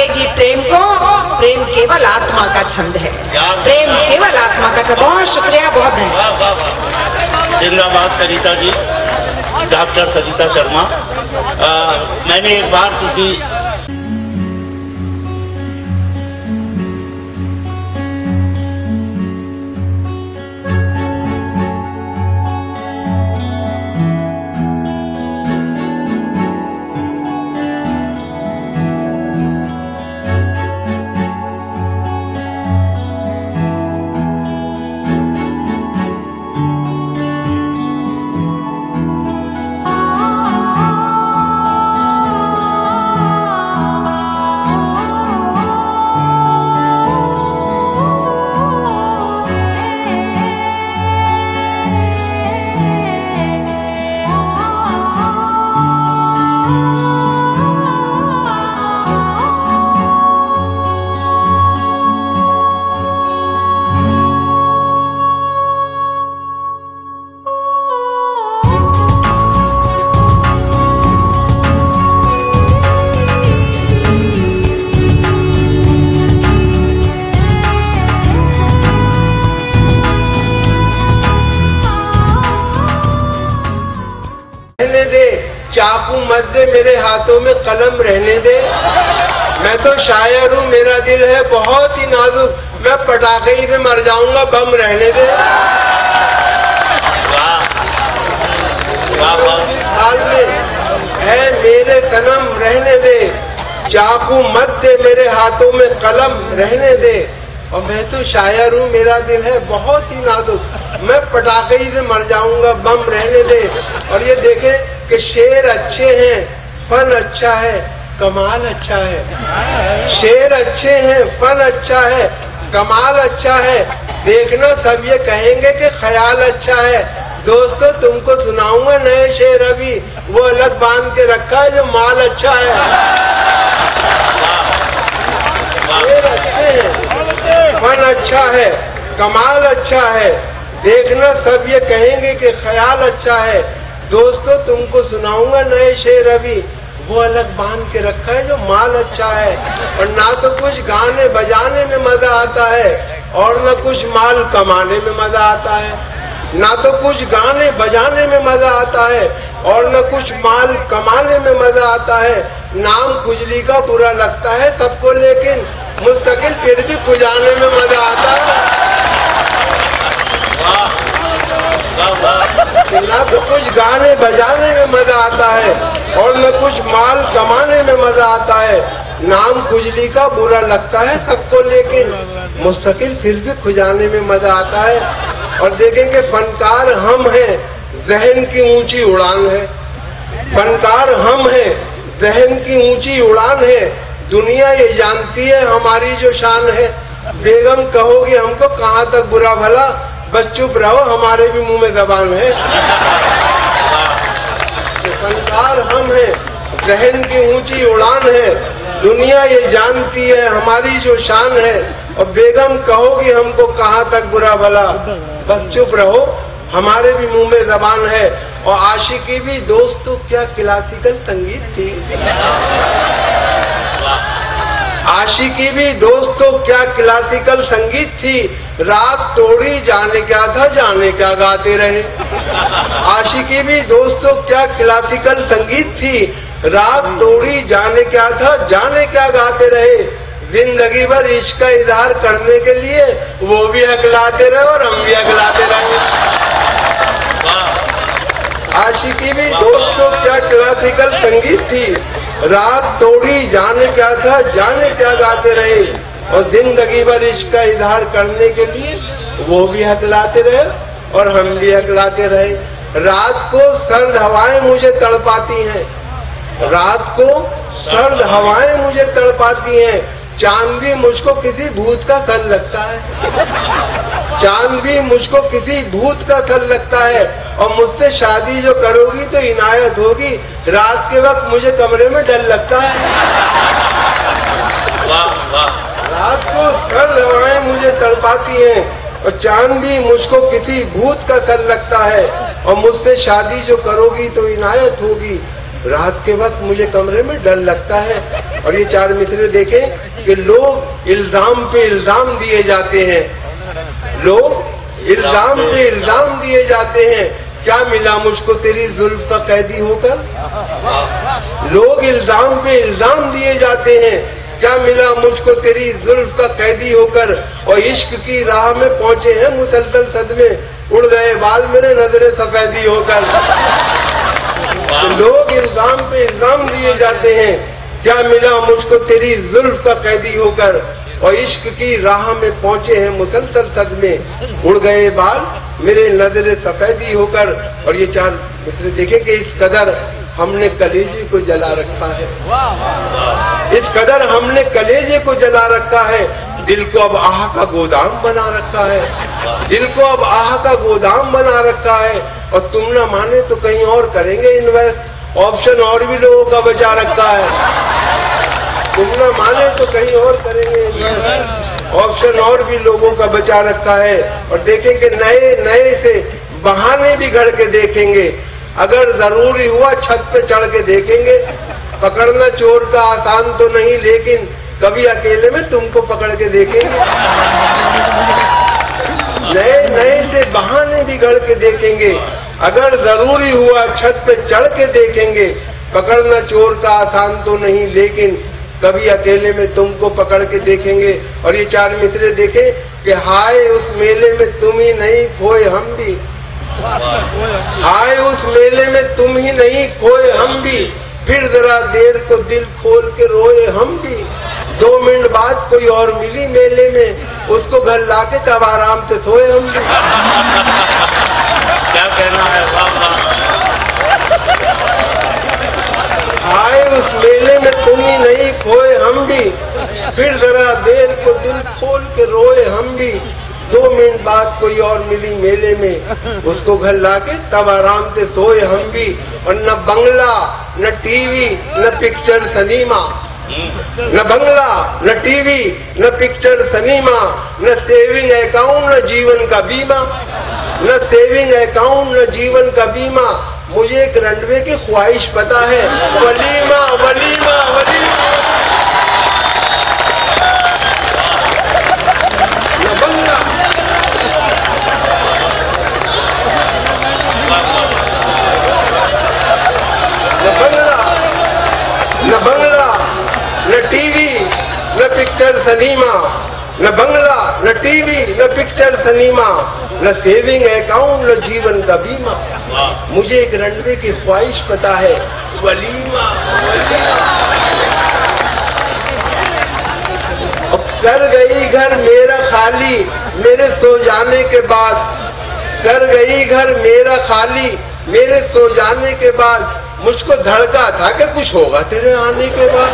लगेगी प्रेम को। प्रेम केवल आत्मा का छंद है, प्रेम केवल आत्मा का छंद। बहुत शुक्रिया, बहुत धन्यवाद। जिंदाबाद सरिता जी, डॉक्टर सरिता शर्मा। मैंने एक बार किसी चाकू मत दे, मेरे हाथों में कलम रहने दे। मैं तो शायर हूँ, मेरा दिल है बहुत ही नाजुक, मैं पटाखे ही से मर जाऊंगा, बम रहने दे। हाल में है मेरे सनम रहने दे, चाकू मत दे, मेरे हाथों में कलम रहने दे। और मैं तो शायर हूँ, मेरा दिल है बहुत ही नाजुक, मैं पटाखे ही से मर जाऊंगा, बम रहने दे। और ये देखें कि शेर अच्छे हैं, फन अच्छा है, कमाल अच्छा है। शेर अच्छे हैं, फन अच्छा है, कमाल अच्छा है। देखना सब ये कहेंगे कि ख्याल अच्छा है। दोस्तों तुमको सुनाऊंगा नए शेर अभी, वो अलग बांध के रखा है जो माल अच्छा है। शेर अच्छे हैं, फन अच्छा है, कमाल अच्छा है। देखना सब ये कहेंगे कि ख्याल अच्छा है। दोस्तों तुमको सुनाऊंगा नए शेर अभी, वो अलग बांध के रखा है जो माल अच्छा है। और ना तो कुछ गाने बजाने में मजा आता है और ना कुछ माल कमाने में मजा आता है। ना तो कुछ गाने बजाने में मजा आता है और न कुछ माल कमाने में मजा आता है। नाम खुजली का बुरा लगता है सबको, लेकिन मुस्तकिल फिर भी खुजाने में मजा आता है। ना तो कुछ गाने बजाने में मजा आता है और न कुछ माल कमाने में मजा आता है। नाम खुजली का बुरा लगता है सबको, लेकिन मुस्तकिल फिर भी खुजाने में मजा आता है। और देखेंगे फनकार हम हैं, जहन की ऊंची उड़ान है। फनकार हम हैं, जहन की ऊंची उड़ान है। दुनिया ये जानती है हमारी जो शान है। बेगम कहोगे हमको कहाँ तक बुरा भला, बस चुप रहो हमारे भी मुंह में जबान है। फनकार हम हैं, जहन की ऊंची उड़ान है। दुनिया ये जानती है हमारी जो शान है। और बेगम कहोगी हमको कहाँ तक बुरा भला, बस चुप रहो हमारे भी मुंह में जबान है। और आशिकी भी दोस्तों क्या क्लासिकल संगीत थी। आशिकी भी दोस्तों क्या क्लासिकल संगीत थी। रात तोड़ी जाने क्या था, जाने क्या गाते रहे। आशिकी भी दोस्तों क्या क्लासिकल संगीत थी। रात तोड़ी जाने क्या था, जाने क्या गाते रहे। जिंदगी भर इश्क का इजहार करने के लिए वो भी हकलाते रहे और हम भी हकलाते रहे। आशिकी भी दोस्तों क्या क्लासिकल संगीत थी। रात तोड़ी जाने क्या था, जाने क्या गाते रहे। और जिंदगी भर इश्क का इजहार करने के लिए वो भी हकलाते रहे और हम भी हकलाते रहे। रात को सर्द हवाएं मुझे तड़पाती हैं। रात को सर्द हवाएं मुझे तड़पाती हैं। चांद भी मुझको किसी भूत का सल लगता है। चांद भी मुझको किसी भूत का सल लगता है। और मुझसे शादी जो करोगी तो इनायत होगी। रात के वक्त मुझे कमरे में डर लगता है। रात को सर्द हवाएं मुझे तड़पाती हैं और चांद भी मुझको किसी भूत का सल लगता है। और मुझसे शादी जो करोगी तो इनायत होगी। रात के वक्त मुझे कमरे में डर लगता है। और ये चार मित्र देखें कि लोग इल्जाम पे इल्जाम दिए जाते हैं, लोग इल्जाम पे इल्जाम दिए जाते हैं। क्या मिला मुझको तेरी जुल्फ का कैदी होकर? लोग इल्जाम पे इल्जाम दिए जाते हैं, क्या मिला मुझको तेरी जुल्फ का कैदी होकर। और इश्क की राह में पहुंचे हैं मुसलसल सदमे, उड़ गए बाल मेरे नजरे सफेदी होकर। लोग इल्जाम पे इल्जाम दिए जाते हैं, क्या मिला मुझको तेरी जुल्फ का कैदी होकर। और इश्क की राह में पहुंचे हैं मुसलसल सदमे, उड़ गए बाल मेरे नजरे सफेदी होकर। और ये चार मित्र देखें कि इस कदर हमने कलेजे को जला रखा है, इस कदर हमने कलेजे को जला रखा है। दिल को अब आह का गोदाम बना रखा है, दिल को अब आह का गोदाम बना रखा है। और तुम ना माने तो कहीं और करेंगे इन्वेस्ट, ऑप्शन और भी लोगों का बचा रखा है। तुम ना माने तो कहीं और करेंगे इन्वेस्ट, ऑप्शन और भी लोगों का बचा रखा है। और देखेंगे नए नए से बहाने भी गढ़ के देखेंगे, अगर जरूरी हुआ छत पे चढ़ के देखेंगे। पकड़ना चोर का आसान तो नहीं, लेकिन कभी अकेले में तुमको पकड़ के देखेंगे। नए नए से बहाने भी गढ़ के देखेंगे, अगर जरूरी हुआ छत पे चढ़ के देखेंगे। पकड़ना चोर का आसान तो नहीं, लेकिन कभी अकेले में तुमको पकड़ के देखेंगे। और ये चार मित्र देखें कि हाय उस मेले में तुम ही नहीं खोए हम भी, हाय उस मेले में तुम ही नहीं खोए हम भी। फिर जरा देर को दिल खोल के रोए हम भी। 2 मिनट बाद कोई और मिली मेले में, उसको घर लाके तब आराम से सोए हम भी। क्या कहना है? हाय उस मेले में तुम ही नहीं खोए हम भी। फिर जरा देर को दिल खोल के रोए हम भी। 2 मिनट बाद कोई और मिली मेले में, उसको घर लाके तब आराम से सोए हम भी। और न बंगला न टीवी न पिक्चर सिनेमा, न बंगला न टीवी न पिक्चर सिनेमा, न सेविंग अकाउंट न जीवन का बीमा, न सेविंग अकाउंट न जीवन का बीमा। मुझे एक रनवे की ख्वाहिश पता है, वलीमा वलीमा वलीमा। न बंगला न बंगला न टीवी न पिक्चर सिनेमा, न बंगला न टीवी न पिक्चर सिनेमा, न सेविंग अकाउंट न जीवन का बीमा। मुझे एक रनवे की ख्वाहिश पता है, वलीमा वलीमा। अब कर गई घर मेरा खाली मेरे सो जाने के बाद, कर गई घर मेरा खाली मेरे सो जाने के बाद। मुझको धड़का था कि कुछ होगा तेरे आने के बाद।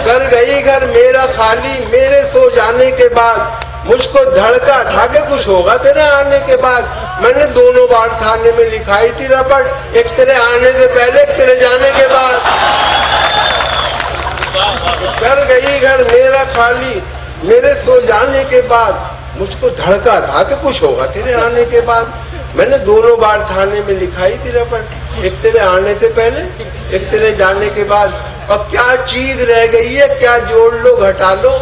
कर गई घर मेरा खाली मेरे सो जाने के बाद। मुझको धड़का था कि कुछ होगा तेरे आने के बाद। मैंने दोनों बार थाने में लिखाई थी रपट, एक तेरे आने से पहले एक तेरे जाने के बाद। कर गई घर मेरा खाली मेरे सो जाने के बाद। मुझको धड़का था कि कुछ होगा तेरे आने के बाद। मैंने दोनों बार थाने में लिखाई थी रपट, एक तेरे आने से पहले एक तेरे जाने के बाद। और क्या चीज रह गई है, क्या जोड़ लो घटा लो,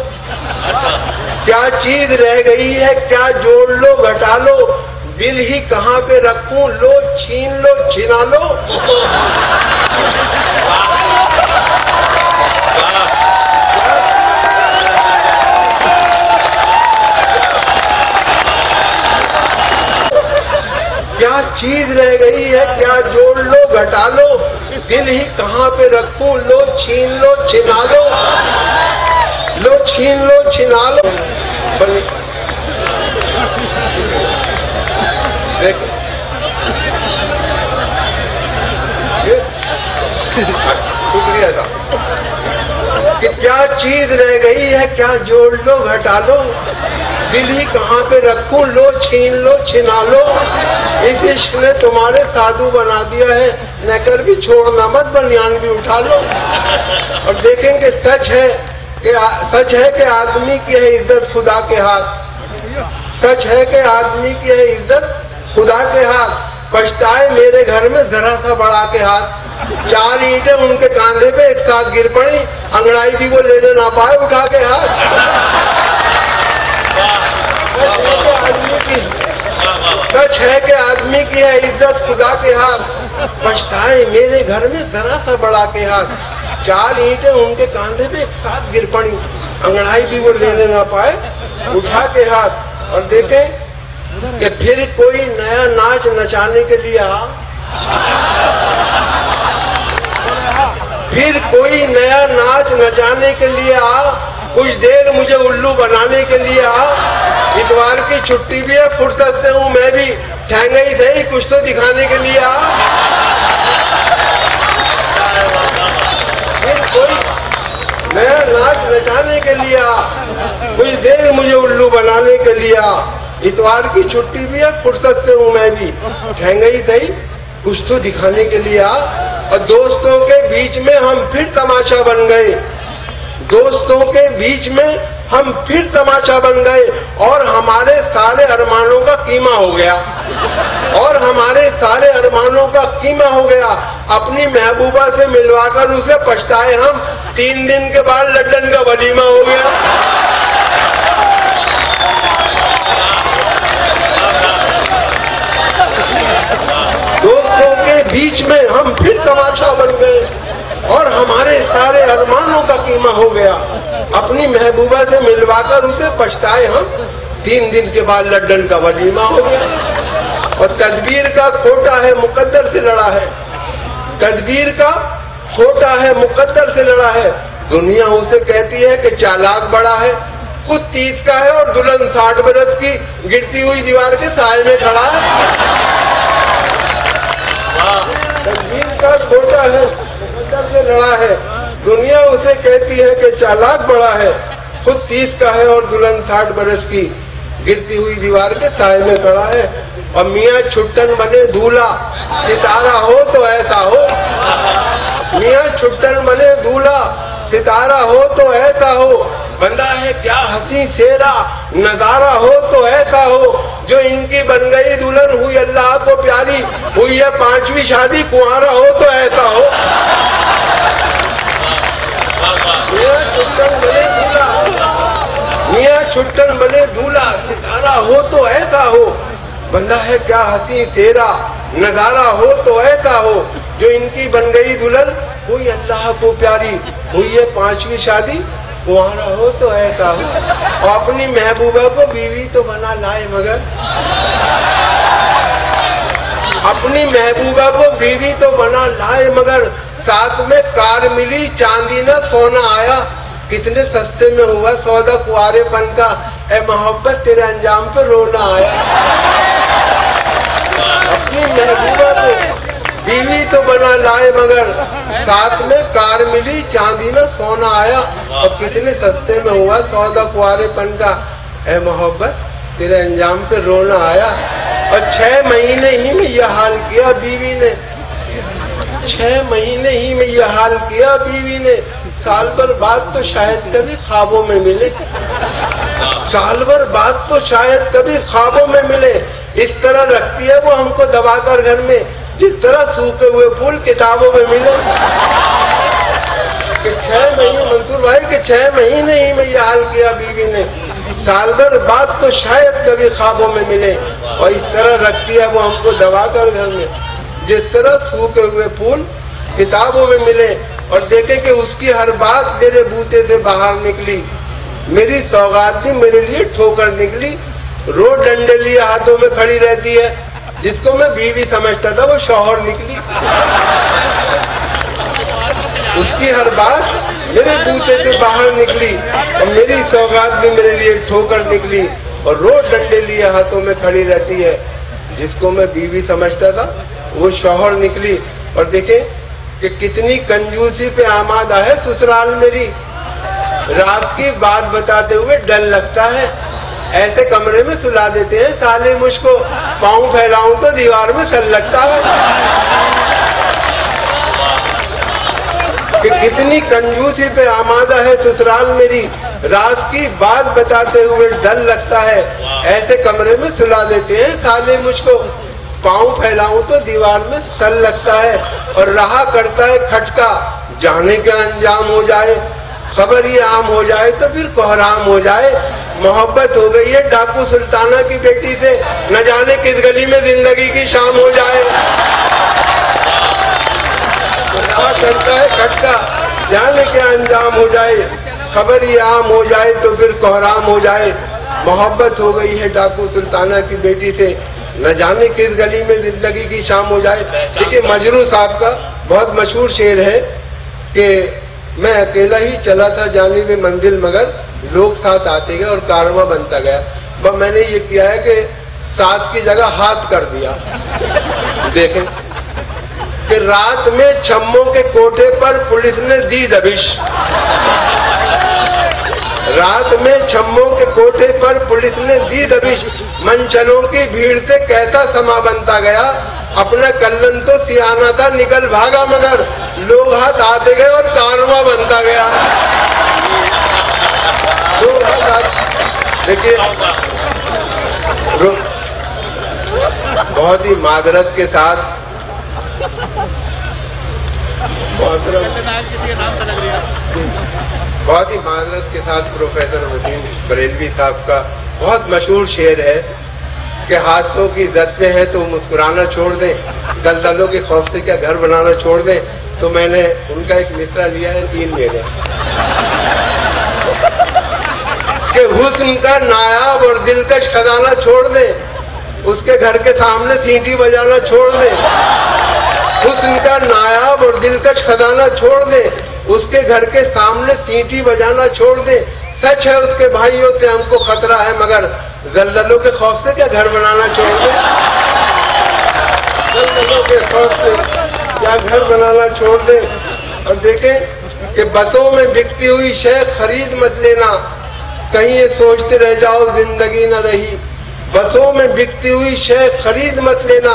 क्या चीज रह गई है, क्या जोड़ लो घटा लो। दिल ही कहाँ पे रखूं, लो छीन लो छिना लो। क्या चीज रह गई है, क्या जोड़ लो घटा लो। दिल ही कहाँ पे रखूं, लो छीन लो छिना लो, लो छीन लो छिना लो। देखो शुक्रिया था कि क्या चीज रह गई है, क्या जोड़ लो घटा लो। दिल ही कहाँ पे रखूं, लो छीन लो छिना लो। इस इश्क ने तुम्हारे साधु बना दिया है, नकर भी छोड़ना मत, बनियान भी उठा लो। और देखेंगे सच है कि आदमी की है इज्जत खुदा के हाथ, सच है कि आदमी की है इज्जत खुदा के हाथ। पछताए मेरे घर में जरा सा बढ़ा के हाथ, 4 ईंटें उनके कांधे पे एक साथ गिर पड़ी, अंगड़ाई भी वो लेने ना पाए उठा के हाथ। सच है कि आदमी की है इज्जत खुदा के हाथ, पछताए मेरे घर में जरा सा बढ़ा के हाथ। 4 ईंटें उनके कांधे पे एक साथ गिर पड़ी, अंगड़ाई भी वो लेने ना पाए उठा के हाथ। और देखें कि फिर कोई नया नाच नचाने के लिए आ, फिर कोई नया नाच नचाने के लिए आ, कुछ देर मुझे उल्लू बनाने के लिए आ। इतवार की छुट्टी भी है, फुर्सत से हूं मैं भी, ठहंगे ही सही कुछ तो दिखाने के लिए आ। फिर कोई नया नाच नचाने के लिए आ, कुछ देर मुझे उल्लू बनाने के लिए आ। इतवार की छुट्टी भी है, फुर्सत से हूं मैं भी, ठहंगे ही सही कुछ तो दिखाने के लिए आ। और दोस्तों के बीच में हम फिर तमाशा बन गए, दोस्तों के बीच में हम फिर तमाशा बन गए, और हमारे सारे अरमानों का कीमा हो गया, और हमारे सारे अरमानों का कीमा हो गया। अपनी महबूबा से मिलवाकर उसे पछताए हम, 3 दिन के बाद लड्डन का वलीमा हो गया। दोस्तों के बीच में हम फिर तमाशा बन गए, और हमारे सारे अरमानों का कीमा हो गया। अपनी महबूबा से मिलवाकर उसे पछताए हम, 3 दिन के बाद लड्डन का वलीमा हो गया। और तदबीर का खोटा है मुकद्दर से लड़ा है, तदबीर का खोटा है मुकद्दर से लड़ा है। दुनिया उसे कहती है कि चालाक बड़ा है, खुद 30 का है और दुल्हन 60 बरस की, गिरती हुई दीवार के साए में खड़ा है। तदबीर का खोटा है मुकद्दर से लड़ा है। दुनिया उसे कहती है कि चालाक बड़ा है, खुद 30 का है और दुल्हन 60 बरस की, गिरती हुई दीवार के साए में खड़ा है। और मियाँ छुट्टन बने दूल्हा, सितारा हो तो ऐसा हो। मियाँ छुट्टन बने दूल्हा, सितारा हो तो ऐसा हो। बंदा है क्या हंसी सेरा, नजारा हो तो ऐसा हो। जो इनकी बन गई दुल्हन हुई अल्लाह को प्यारी, हुई है 5वीं शादी, कुंवारा हो तो ऐसा हो। मियाँ छुट्टन बने दूल्हा, मियाँ छुट्टन बने दूल्हा, सितारा हो तो ऐसा हो। बंदा है क्या हंसी तेरा, नजारा हो तो ऐसा हो। जो इनकी बन गई दुल्हन हुई अल्लाह को प्यारी, हुई है 5वीं शादी, कुंवारा हो तो ऐसा हो। और अपनी महबूबा को बीवी तो बना लाए मगर, अपनी महबूबा को बीवी तो बना लाए मगर, साथ में कार मिली चांदी न सोना आया। कितने सस्ते में हुआ सौदा कुआरेपन का, ए मोहब्बत तेरे अंजाम पे रोना आया। अपनी महबूबा को बीवी तो बना लाए मगर, साथ में कार मिली चांदी न सोना आया। और कितने सस्ते में हुआ सौदा कुआरेपन का, ए मोहब्बत तेरे अंजाम पे रोना आया। और 6 महीने ही में यह हाल किया बीवी ने, 6 महीने ही में यह हाल किया बीवी ने। साल भर बाद तो शायद कभी ख्वाबों में मिले, साल भर बाद तो शायद कभी ख्वाबों में मिले। इस तरह रखती है वो हमको दबाकर घर में, जिस तरह सूखे हुए फूल किताबों में मिले। कि 6 महीने मंसूर भाई के 6 महीने ही में यह हाल किया बीवी ने, साल भर बाद तो शायद कभी ख्वाबों में मिले। और इस तरह रखती है वो हमको दबाकर घर में, जिस तरह सूखे हुए फूल किताबों में मिले। और देखे कि उसकी हर बात मेरे बूते से बाहर निकली, मेरी सौगात भी मेरे लिए ठोकर निकली। रोज डंडे लिए हाथों में खड़ी रहती है, जिसको मैं बीवी समझता था वो शौहर निकली। उसकी हर बात मेरे बूते से बाहर निकली, और मेरी सौगात भी मेरे लिए ठोकर निकली। और रोज डंडे लिए हाथों में खड़ी रहती है, जिसको मैं बीवी समझता था वो शौहर निकली। और देखें कि कितनी कंजूसी पे आमादा है ससुराल मेरी। रात की बात बताते हुए डर लगता है, ऐसे कमरे में सुला देते हैं साले मुझको, पाँव फैलाऊं तो दीवार में सल लगता है। कि कितनी कंजूसी पे आमादा है ससुराल मेरी। रात की बात बताते हुए डर लगता है, ऐसे कमरे में सुला देते हैं साले मुझको, पाँव फैलाऊं तो दीवार में सल लगता है। और रहा करता है खटका, जाने क्या अंजाम हो जाए, खबर ही आम हो जाए तो फिर कोहराम हो जाए। मोहब्बत हो गई है डाकू सुल्ताना की बेटी से, न जाने किस गली में जिंदगी की शाम हो जाए। रहा करता है खटका, जाने क्या अंजाम हो जाए, खबर ही आम हो जाए तो फिर कोहराम हो जाए। मोहब्बत हो गई है डाकू सुल्ताना की बेटी से, न जाने किस गली में जिंदगी की शाम हो जाए। देखिए मजरू साहब का बहुत मशहूर शेर है कि मैं अकेला ही चला था जाने में मंजिल, मगर लोग साथ आते गए और कारवां बनता गया। वह मैंने ये किया है कि साथ की जगह हाथ कर दिया। देखें कि रात में छम्मों के कोठे पर पुलिस ने दी दबिश, रात में छम्मों के कोठे पर पुलिस ने दी दबिश। मनचलों की भीड़ से कैसा समा बनता गया, अपना कल्लन तो सियाना था निकल भागा, मगर लोग हाथ आते गए और कारवां बनता गया। लोग हाथ देखिए बहुत ही मादरत के साथ, बहुत ही माजरत के साथ प्रोफेसर वसीम बरेलवी साहब का बहुत मशहूर शेर है कि हाथों की इज्जत में है तो मुस्कुराना छोड़ दें, दलदलों के खौफ से क्या घर बनाना छोड़ दें। तो मैंने उनका एक मिसरा लिया है 3 महीने कि हुस्न का नायाब और दिलकश खजाना छोड़ दें, उसके घर के सामने सीटी बजाना छोड़ दें। हुस्न का नायाब और दिलकश खजाना छोड़ दे, उसके घर के सामने सीटी बजाना छोड़ दे। सच है उसके भाइयों से हमको खतरा है, मगर जल्जलों के खौफ से क्या घर बनाना छोड़ दे। जल्जलों के खौफ से क्या घर बनाना छोड़ दे। और देखें कि बसों में बिकती हुई शय खरीद मत लेना, कहीं ये सोचते रह जाओ जिंदगी न रही। बसों में बिकती हुई शय खरीद मत लेना,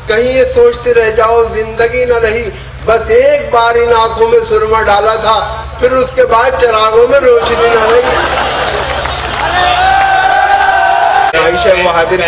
कहीं ये सोचते रह जाओ जिंदगी न रही। बस एक बार इन आंखों में सुरमा डाला था, फिर उसके बाद चिरागों में रोशनी न रही। आयशा वो हादिर